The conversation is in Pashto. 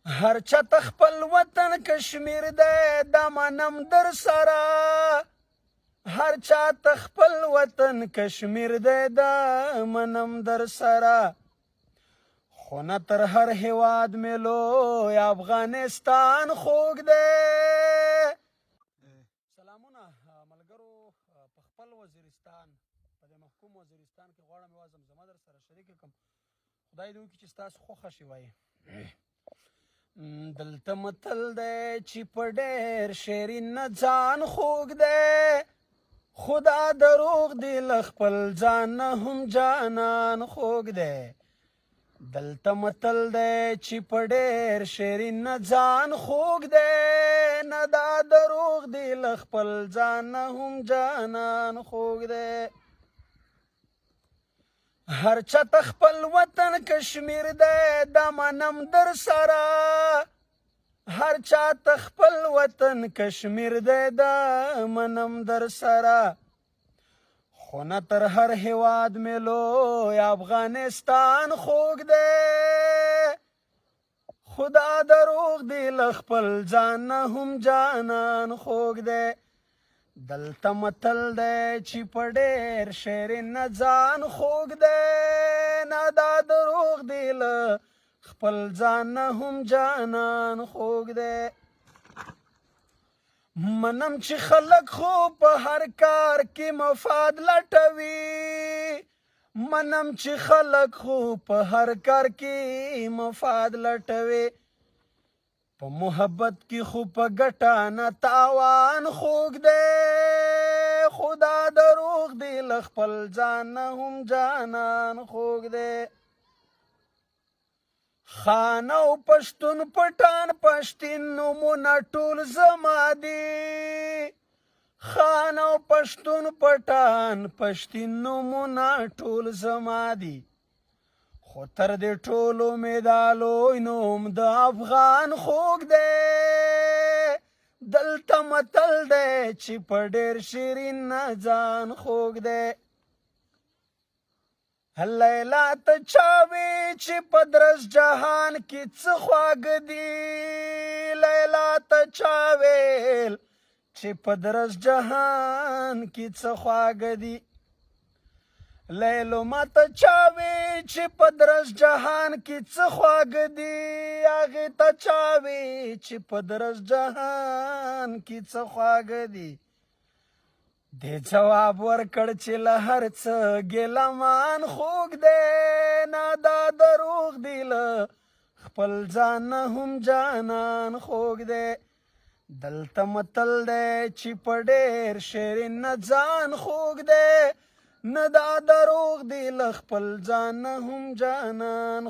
هر چاته خپل وطن کشمیر دی دا منم در سره هر چاته خپل وطن کشمیر دی دا منم در سره خو نه تر هر هیواد مې لوی افغانستان خوږ دی سلامونه ملګرو په خپل وزیرستان په دې محکوم وزیرستان کې غواړم یوه زمزمه در سره شریکه کړم خدای دې وکړي چې ستاسو خوښه شي وایي دلته متل دی چې په ډېر شیرین نه ځان خوږ دی خدا دروغ دی له خپل ځان نه هم جانان خوږ دی دلته متل دی چې په ډېر شیرین نه ځان خوږ دی نه دا دروغ دی له خپل ځان نه هم جانان خوږ دی هر چاته خپل وطن کشمیر دی دا منم در سره هر چاته خپل وطن کشمیر دی دا منم در سره خو نه تر هر هیواد مې لوی افغانستان خوږ دی خدا دروغ دی له خپل ځان نه هم جانان خوږ دی دلته متل دی چې په ډېر شیرین نه ځان خوږ دی نه دا دروغ دی له خپل ځان نه هم جانان خوږ دی منم چې خلک خو په هر کار کې مفاد لټوي منم چې خلک خو په هر کار کې مفاد لټوي په محبت کې خو په ګټه نه تاوان خوږ دی خدا دروغ دی له خپل ځان نه هم جانان خوږ دی خان او پښتون پټان پښتین نومونه ټول زما دي خان او پښتون پټان پښتین نومونه ټول زما دي خو تر دې ټولو مې دا لوی نوم د افغان خوږ دی دلته متل دی چې په ډېر شیرین نه ځان خوږ دی لیلا ته چا وی چې په درس جهان کې څه خواږه دي لیلا ته چا ویل چې په درس جهان کې څه خواږه دي لیلو ما ته چا وی چې په درس جهان کې څه خواږه دي هغې ته چا وی چې په درس جهان کې څه خواږه دي دې جواب ورکړ چې له هر څه ګیلمان خوږ دی نه دا دروغ دی له خپل ځان نه هم جانان خوږ دی دلته متل دی چې په ډېر شیرین نه ځان خوږ دی نه دا دروغ دی له خپل ځان نه هم جانان